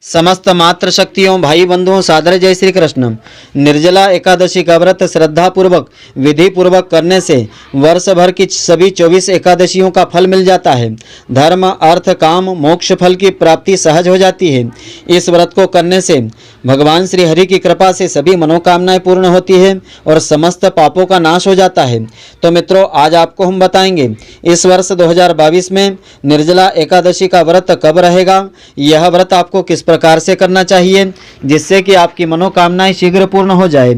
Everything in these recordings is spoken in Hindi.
समस्त मात्र शक्तियों भाई बंधुओं सादर जय श्री कृष्ण। निर्जला एकादशी का व्रत श्रद्धा पूर्वक विधि पूर्वक करने से वर्ष भर की सभी 24 एकादशियों का फल मिल जाता है। धर्म अर्थ काम मोक्ष फल की प्राप्ति सहज हो जाती है। इस व्रत को करने से भगवान श्री हरि की कृपा से सभी मनोकामनाएं पूर्ण होती है और समस्त पापों का नाश हो जाता है। तो मित्रों, आज आपको हम बताएंगे इस वर्ष 2022 में निर्जला एकादशी का व्रत कब रहेगा, यह व्रत आपको किस प्रकार से करना चाहिए जिससे कि आपकी मनोकामनाएं शीघ्र पूर्ण हो जाए।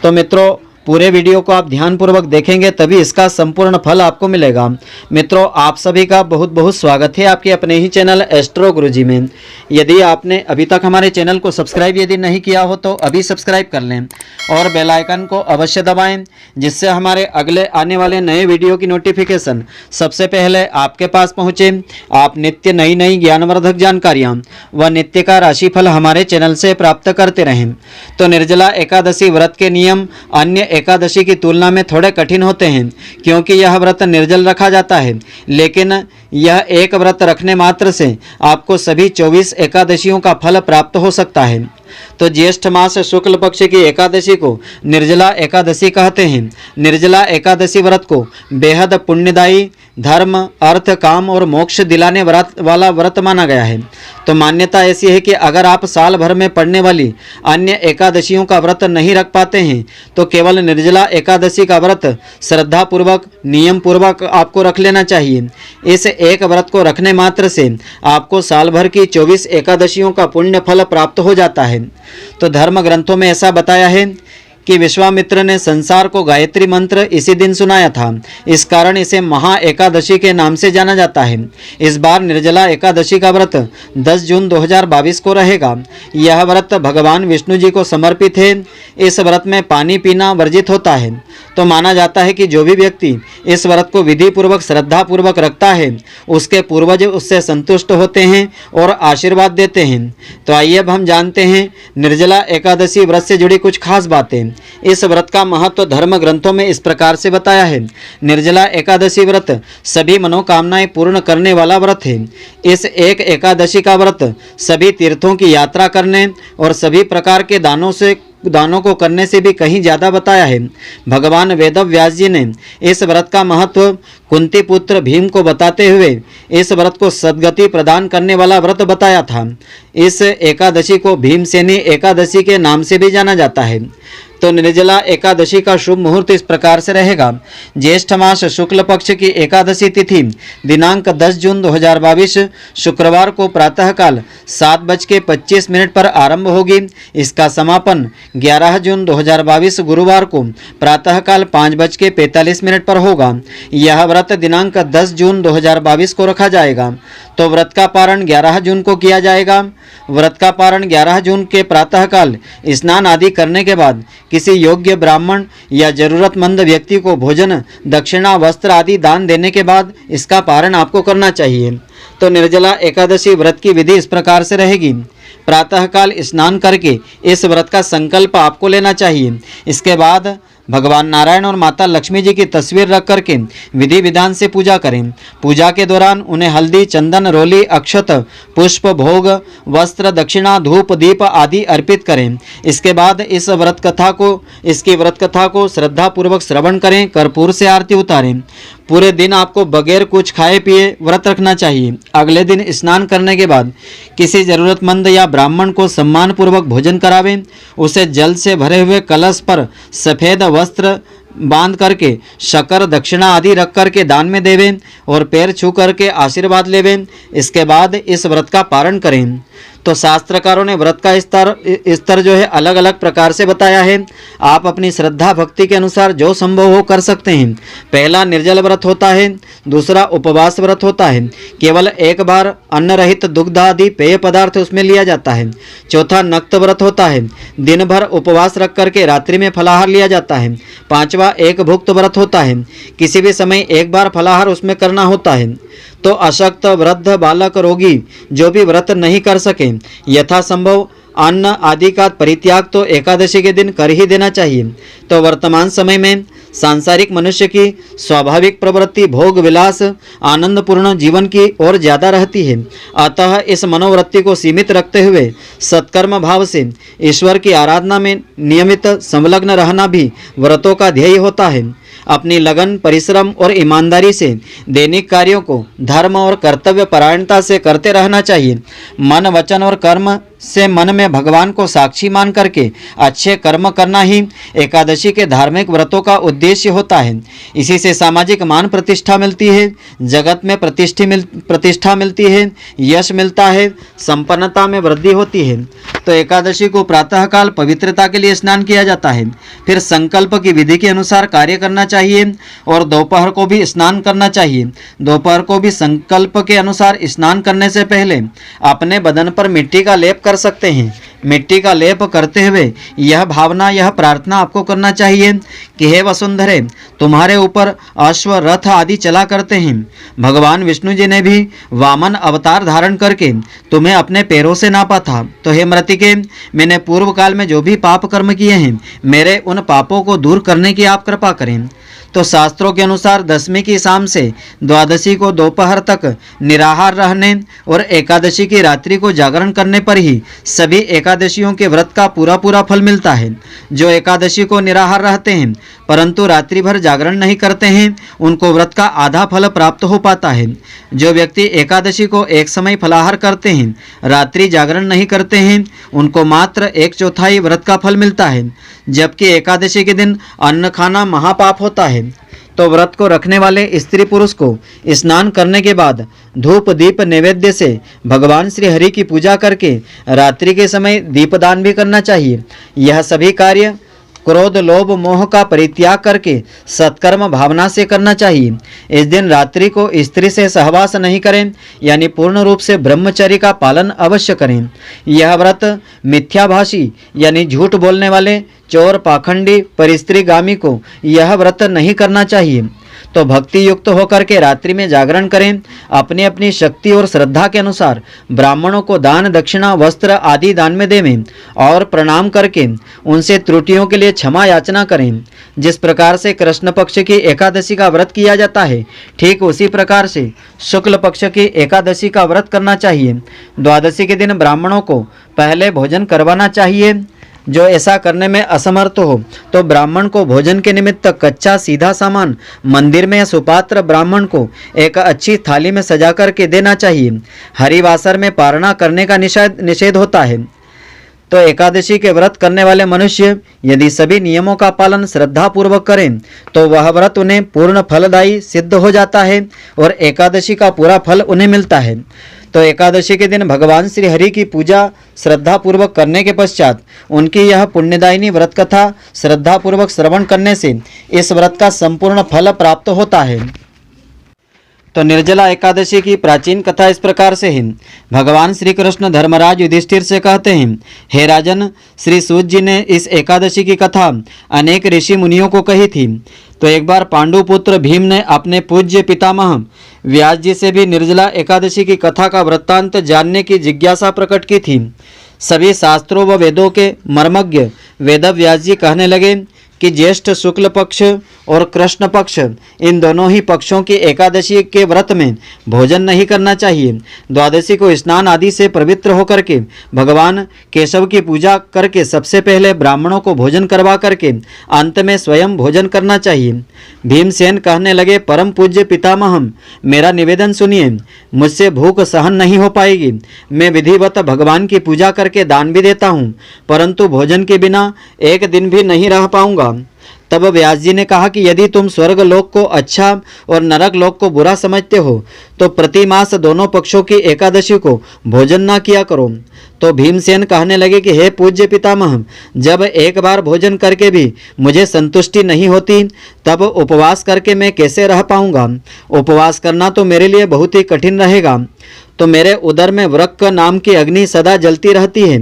तो मित्रों, पूरे वीडियो को आप ध्यानपूर्वक देखेंगे तभी इसका संपूर्ण फल आपको मिलेगा। मित्रों, आप सभी का बहुत बहुत स्वागत है आपके अपने ही चैनल एस्ट्रो गुरुजी में। यदि आपने अभी तक हमारे चैनल को सब्सक्राइब यदि नहीं किया हो तो अभी सब्सक्राइब कर लें और बेल आइकन को अवश्य दबाएं, जिससे हमारे अगले आने वाले नए वीडियो की नोटिफिकेशन सबसे पहले आपके पास पहुँचे। आप नित्य नई नई ज्ञानवर्धक जानकारियाँ व नित्य का राशिफल हमारे चैनल से प्राप्त करते रहें। तो निर्जला एकादशी व्रत के नियम अन्य एकादशी की तुलना में थोड़े कठिन होते हैं, क्योंकि यह व्रत निर्जल रखा जाता है, लेकिन यह एक व्रत रखने मात्र से आपको सभी 24 एकादशियों का फल प्राप्त हो सकता है। तो ज्येष्ठ मास शुक्ल पक्ष की एकादशी को निर्जला एकादशी कहते हैं। निर्जला एकादशी व्रत को बेहद पुण्यदायी, धर्म अर्थ काम और मोक्ष दिलाने वाला व्रत माना गया है। तो मान्यता ऐसी है कि अगर आप साल भर में पड़ने वाली अन्य एकादशियों का व्रत नहीं रख पाते हैं तो केवल निर्जला एकादशी का व्रत श्रद्धा पूर्वक नियम पूर्वक आपको रख लेना चाहिए। इस एक व्रत को रखने मात्र से आपको साल भर की 24 एकादशियों का पुण्य फल प्राप्त हो जाता है। तो धर्म ग्रंथों में ऐसा बताया है कि विश्वामित्र ने संसार को गायत्री मंत्र इसी दिन सुनाया था, इस कारण इसे महा एकादशी के नाम से जाना जाता है। इस बार निर्जला एकादशी का व्रत 10 जून 2022 को रहेगा। यह व्रत भगवान विष्णु जी को समर्पित है। इस व्रत में पानी पीना वर्जित होता है। तो माना जाता है कि जो भी व्यक्ति इस व्रत को विधि पूर्वक श्रद्धा पूर्वक रखता है उसके पूर्वज उससे संतुष्ट होते हैं और आशीर्वाद देते हैं। तो आइए अब हम जानते हैं निर्जला एकादशी व्रत से जुड़ी कुछ खास बातें। इस व्रत का महत्व धर्म ग्रंथों में इस प्रकार से बताया है। निर्जला एकादशी व्रत सभी मनोकामनाएं पूर्ण करने वाला व्रत है। इस एक एकादशी का व्रत सभी तीर्थों की यात्रा करने और सभी प्रकार के दानों को करने से भी कहीं ज़्यादा बताया है। भगवान वेदव्यास जी ने इस व्रत का महत्व कुंती पुत्र भीम को बताते हुए इस व्रत को सद्गति प्रदान करने वाला व्रत बताया था। इस एकादशी को भीमसेनी एकादशी के नाम से भी जाना जाता है। तो निर्जला एकादशी का शुभ मुहूर्त इस प्रकार से रहेगा। ज्येष्ठ मास शुक्ल पक्ष की एकादशी तिथि दिनांक 10 जून 2022 शुक्रवार को प्रातःकाल 7:25 पर आरंभ होगी। इसका समापन 11 जून 2022 गुरुवार को प्रातःकाल 5:45 पर होगा। यह व्रत दिनांक 10 जून 2022 को रखा जाएगा। तो व्रत का पारण 11 जून को किया जाएगा। व्रत का पारण 11 जून के प्रातःकाल स्नान आदि करने के बाद किसी योग्य ब्राह्मण या जरूरतमंद व्यक्ति को भोजन दक्षिणा वस्त्र आदि दान देने के बाद इसका पारण आपको करना चाहिए। तो निर्जला एकादशी व्रत की विधि इस प्रकार से रहेगी। प्रातःकाल स्नान करके इस व्रत का संकल्प आपको लेना चाहिए। इसके बाद भगवान नारायण और माता लक्ष्मी जी की तस्वीर रख करके विधि विधान से पूजा करें। पूजा के दौरान उन्हें हल्दी चंदन रोली अक्षत पुष्प भोग वस्त्र दक्षिणा धूप दीप आदि अर्पित करें। इसके बाद इसकी व्रत कथा को श्रद्धा पूर्वक श्रवण करें, कर्पूर से आरती उतारें। पूरे दिन आपको बगैर कुछ खाए पिए व्रत रखना चाहिए। अगले दिन स्नान करने के बाद किसी जरूरतमंद या ब्राह्मण को सम्मानपूर्वक भोजन करावें। उसे जल से भरे हुए कलश पर सफ़ेद वस्त्र बांध करके शक्कर दक्षिणा आदि रख करके दान में देवें और पैर छू करके आशीर्वाद लेवें। इसके बाद इस व्रत का पारण करें। तो शास्त्रकारों ने व्रत का स्तर जो है अलग अलग प्रकार से बताया है। आप अपनी श्रद्धा भक्ति के अनुसार जो संभव हो कर सकते हैं। पहला निर्जल व्रत होता है, दूसरा उपवास व्रत होता है, केवल एक बार अन्न रहित दुग्ध आदि पेय पदार्थ उसमें लिया जाता है। चौथा नक्त व्रत होता है, दिन भर उपवास रख करके रात्रि में फलाहार लिया जाता है। पांचवा एक भुक्त व्रत होता है, किसी भी समय एक बार फलाहार उसमें करना होता है। तो अशक्त वृद्ध बालक रोगी जो भी व्रत नहीं कर सके यथासंभव अन्न आदि का परित्याग तो एकादशी के दिन कर ही देना चाहिए। तो वर्तमान समय में सांसारिक मनुष्य की स्वाभाविक प्रवृत्ति भोग विलास आनंदपूर्ण जीवन की ओर ज़्यादा रहती है। अतः इस मनोवृत्ति को सीमित रखते हुए सत्कर्म भाव से ईश्वर की आराधना में नियमित संलग्न रहना भी व्रतों का ध्येय होता है। अपनी लगन परिश्रम और ईमानदारी से दैनिक कार्यों को धर्म और कर्तव्य परायणता से करते रहना चाहिए। मन वचन और कर्म से मन में भगवान को साक्षी मान करके अच्छे कर्म करना ही एकादशी के धार्मिक व्रतों का उद्देश्य होता है। इसी से सामाजिक मान प्रतिष्ठा मिलती है, जगत में प्रतिष्ठा मिलती है, यश मिलता है, संपन्नता में वृद्धि होती है। तो एकादशी को प्रातःकाल पवित्रता के लिए स्नान किया जाता है, फिर संकल्प की विधि के अनुसार कार्य करना चाहिए और दोपहर को भी स्नान करना चाहिए। दोपहर को भी संकल्प के अनुसार स्नान करने से पहले अपने बदन पर मिट्टी का लेप कर सकते हैं। मिट्टी का लेप करते हुए यह भावना यह प्रार्थना आपको करना चाहिए कि हे वसुंधरे, तुम्हारे ऊपर अश्व रथ आदि चला करते हैं। भगवान विष्णु जी ने भी वामन अवतार धारण करके तुम्हें अपने पैरों से नापा था। तो हे मृतिके, मैंने पूर्व काल में जो भी पाप कर्म किए हैं, मेरे उन पापों को दूर करने की आप कृपा करें। तो शास्त्रों के अनुसार दशमी की शाम से द्वादशी को दोपहर तक निराहार रहने और एकादशी की रात्रि को जागरण करने पर ही सभी एकादशियों के व्रत का पूरा फल मिलता है। जो एकादशी को निराहार रहते हैं परंतु रात्रि भर जागरण नहीं करते हैं, उनको व्रत का आधा फल प्राप्त हो पाता है। जो व्यक्ति एकादशी को एक समय फलाहार करते हैं, रात्रि जागरण नहीं करते हैं, उनको मात्र 1/4 व्रत का फल मिलता है। जबकि एकादशी के दिन अन्न खाना महापाप होता है। तो व्रत को रखने वाले स्त्री पुरुष को स्नान करने के बाद धूप दीप नैवेद्य से भगवान श्री हरि की पूजा करके रात्रि के समय दीपदान भी करना चाहिए। यह सभी कार्य क्रोध लोभ मोह का परित्याग करके सत्कर्म भावना से करना चाहिए। इस दिन रात्रि को स्त्री से सहवास नहीं करें, यानी पूर्ण रूप से ब्रह्मचर्य का पालन अवश्य करें। यह व्रत मिथ्याभाषी यानी झूठ बोलने वाले चोर पाखंडी परिस्त्रीगामी को यह व्रत नहीं करना चाहिए। तो भक्ति युक्त होकर के रात्रि में जागरण करें। अपनी अपनी शक्ति और श्रद्धा के अनुसार ब्राह्मणों को दान दक्षिणा वस्त्र आदि दान में देवें और प्रणाम करके उनसे त्रुटियों के लिए क्षमा याचना करें। जिस प्रकार से कृष्ण पक्ष की एकादशी का व्रत किया जाता है, ठीक उसी प्रकार से शुक्ल पक्ष की एकादशी का व्रत करना चाहिए। द्वादशी के दिन ब्राह्मणों को पहले भोजन करवाना चाहिए। जो ऐसा करने में असमर्थ हो तो ब्राह्मण को भोजन के निमित्त कच्चा सीधा सामान मंदिर में या सुपात्र ब्राह्मण को एक अच्छी थाली में सजा करके देना चाहिए। हरिवासर में पारणा करने का निषेध होता है। तो एकादशी के व्रत करने वाले मनुष्य यदि सभी नियमों का पालन श्रद्धापूर्वक करें तो वह व्रत उन्हें पूर्ण फलदायी सिद्ध हो जाता है और एकादशी का पूरा फल उन्हें मिलता है। तो एकादशी के दिन भगवान श्री हरि की पूजा श्रद्धापूर्वक करने के पश्चात उनकी यह पुण्यदायिनी व्रत कथा श्रद्धापूर्वक श्रवण करने से इस व्रत का संपूर्ण फल प्राप्त होता है। तो निर्जला एकादशी की प्राचीन कथा इस प्रकार से है। भगवान श्री कृष्ण धर्मराज युधिष्ठिर से कहते हैं, हे राजन, श्री सूत जी ने इस एकादशी की कथा अनेक ऋषि मुनियों को कही थी। तो एक बार पांडुपुत्र भीम ने अपने पूज्य पितामह व्यास जी से भी निर्जला एकादशी की कथा का वृत्तांत जानने की जिज्ञासा प्रकट की थी। सभी शास्त्रों व वेदों के मर्मज्ञ वेदव्यास जी कहने लगे कि ज्येष्ठ शुक्ल पक्ष और कृष्ण पक्ष इन दोनों ही पक्षों की एकादशी के व्रत में भोजन नहीं करना चाहिए। द्वादशी को स्नान आदि से पवित्र होकर के भगवान केशव की पूजा करके सबसे पहले ब्राह्मणों को भोजन करवा करके अंत में स्वयं भोजन करना चाहिए। भीमसेन कहने लगे, परम पूज्य पितामह, मेरा निवेदन सुनिए, मुझसे भूख सहन नहीं हो पाएगी। मैं विधिवत भगवान की पूजा करके दान भी देता हूँ, परंतु भोजन के बिना एक दिन भी नहीं रह पाऊँगा। तब व्यास जी ने कहा कि यदि तुम स्वर्ग लोक को अच्छा और नरक लोक को बुरा समझते हो तो प्रति मास दोनों पक्षों की एकादशी को भोजन ना किया करो। तो भीमसेन कहने लगे कि हे पूज्य पितामह, जब एक बार भोजन करके भी मुझे संतुष्टि नहीं होती तब उपवास करके मैं कैसे रह पाऊंगा। उपवास करना तो मेरे लिए बहुत ही कठिन रहेगा। तो मेरे उदर में वृक्क नाम की अग्नि सदा जलती रहती है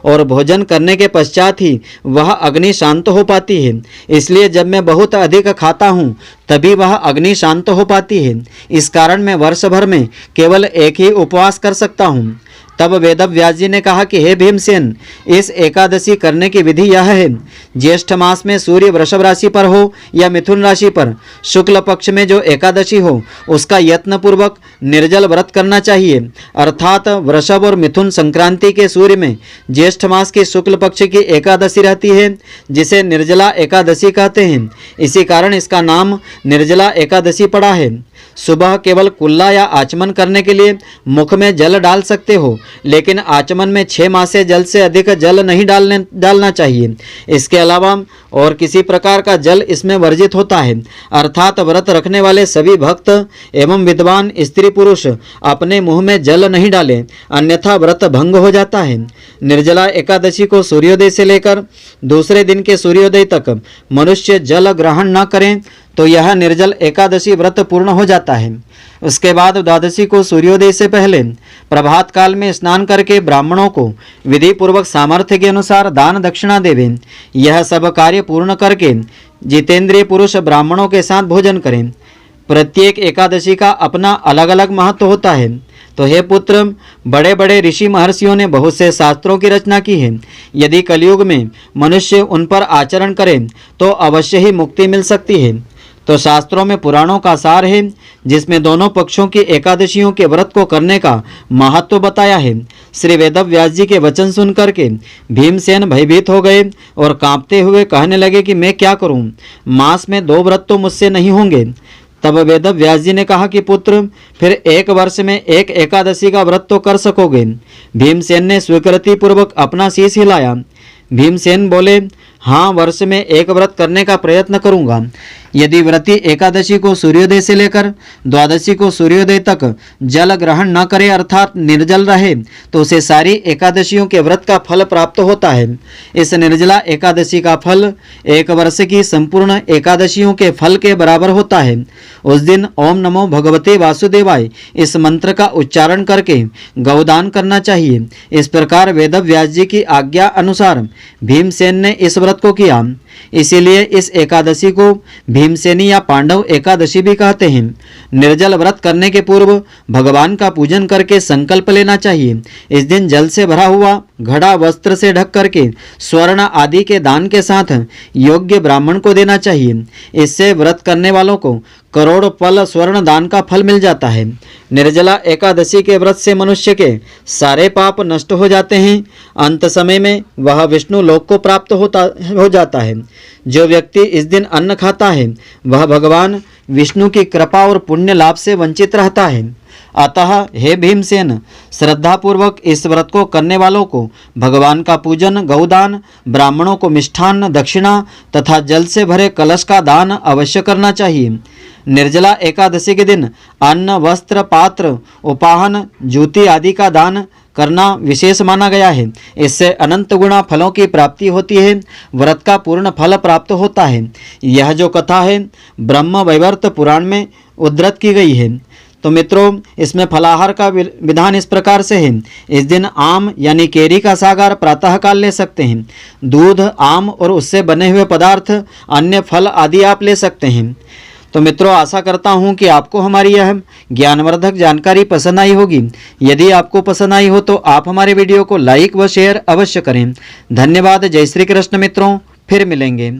और भोजन करने के पश्चात ही वह अग्नि शांत हो पाती है। इसलिए जब मैं बहुत अधिक खाता हूँ तभी वह अग्नि शांत हो पाती है। इस कारण मैं वर्ष भर में केवल एक ही उपवास कर सकता हूँ। तब वेदव्यास जी ने कहा कि हे भीमसेन, इस एकादशी करने की विधि यह है, ज्येष्ठ मास में सूर्य वृषभ राशि पर हो या मिथुन राशि पर, शुक्ल पक्ष में जो एकादशी हो उसका यत्न पूर्वक निर्जल व्रत करना चाहिए। अर्थात वृषभ और मिथुन संक्रांति के सूर्य में ज्येष्ठ मास की शुक्ल पक्ष की एकादशी रहती है, जिसे निर्जला एकादशी कहते हैं। इसी कारण इसका नाम निर्जला एकादशी पड़ा है। सुबह केवल कुल्ला या आचमन करने के लिए मुख में जल डाल सकते हो, लेकिन आचमन में 6 मासे जल से अधिक जल नहीं डालना चाहिए। इसके अलावा और किसी प्रकार का जल इसमें वर्जित होता है। अर्थात व्रत रखने वाले सभी भक्त एवं विद्वान स्त्री पुरुष अपने मुंह में जल नहीं डालें, अन्यथा व्रत भंग हो जाता है। निर्जला एकादशी को सूर्योदय से लेकर दूसरे दिन के सूर्योदय तक मनुष्य जल ग्रहण न करें तो यह निर्जल एकादशी व्रत पूर्ण हो जाता है। उसके बाद द्वादशी को सूर्योदय से पहले प्रभात काल में स्नान करके ब्राह्मणों को विधि पूर्वक सामर्थ्य के अनुसार दान दक्षिणा देवें। यह सब कार्य पूर्ण करके जितेंद्रिय पुरुष ब्राह्मणों के साथ भोजन करें। प्रत्येक एकादशी का अपना अलग अलग महत्व होता है। तो हे पुत्र, बड़े बड़े ऋषि महर्षियों ने बहुत से शास्त्रों की रचना की है। यदि कलयुग में मनुष्य उन पर आचरण करे तो अवश्य ही मुक्ति मिल सकती है। तो शास्त्रों में पुराणों का सार है, जिसमें दोनों पक्षों की एकादशियों के व्रत को करने का महत्व बताया है। श्री वेदव्यास जी के वचन सुन करके भीमसेन भयभीत हो गए और कांपते हुए कहने लगे कि मैं क्या करूं, मास में 2 व्रत तो मुझसे नहीं होंगे। तब वेदव्यास जी ने कहा कि पुत्र, फिर 1 वर्ष में 1 एकादशी का व्रत तो कर सकोगे। भीमसेन ने स्वीकृति पूर्वक अपना शीश हिलाया। भीमसेन बोले, हाँ, वर्ष में 1 व्रत करने का प्रयत्न करूंगा। यदि व्रती एकादशी को सूर्योदय से लेकर द्वादशी को सूर्योदय तक जल ग्रहण न करे अर्थात निर्जल रहे तो उसे सारी एकादशियों के व्रत का फल प्राप्त होता है। इस निर्जला एकादशी का फल 1 वर्ष की संपूर्ण एकादशियों के फल के बराबर होता है। उस दिन ओम नमो भगवते वासुदेवाय इस मंत्र का उच्चारण करके गौदान करना चाहिए। इस प्रकार वेदव्यास जी की आज्ञा अनुसार भीमसेन ने इस व्रत को किया। इसीलिए इस एकादशी को भीमसेनी या पांडव एकादशी भी कहते हैं। निर्जल व्रत करने के पूर्व भगवान का पूजन करके संकल्प लेना चाहिए। इस दिन जल से भरा हुआ घड़ा वस्त्र से ढक करके स्वर्ण आदि के दान के साथ योग्य ब्राह्मण को देना चाहिए। इससे व्रत करने वालों को करोड़ पल स्वर्ण दान का फल मिल जाता है। निर्जला एकादशी के व्रत से मनुष्य के सारे पाप नष्ट हो जाते हैं। अंत समय में वह विष्णु लोक को प्राप्त हो जाता है। जो व्यक्ति इस दिन अन्न खाता है वह भगवान विष्णु की कृपा और पुण्य लाभ से वंचित रहता है। अतः हे भीमसेन, श्रद्धापूर्वक इस व्रत को करने वालों को भगवान का पूजन, गौदान, ब्राह्मणों को मिष्ठान्न दक्षिणा तथा जल से भरे कलश का दान अवश्य करना चाहिए। निर्जला एकादशी के दिन अन्न, वस्त्र, पात्र, उपाहन, जूती आदि का दान करना विशेष माना गया है। इससे अनंत गुणा फलों की प्राप्ति होती है। व्रत का पूर्ण फल प्राप्त होता है। यह जो कथा है ब्रह्म वैवर्त पुराण में उद्धृत की गई है। तो मित्रों, इसमें फलाहार का विधान इस प्रकार से है। इस दिन आम यानी केरी का सागार प्रातःकाल ले सकते हैं। दूध, आम और उससे बने हुए पदार्थ, अन्य फल आदि आप ले सकते हैं। तो मित्रों, आशा करता हूं कि आपको हमारी यह ज्ञानवर्धक जानकारी पसंद आई होगी। यदि आपको पसंद आई हो तो आप हमारे वीडियो को लाइक व शेयर अवश्य करें। धन्यवाद। जय श्री कृष्ण मित्रों, फिर मिलेंगे।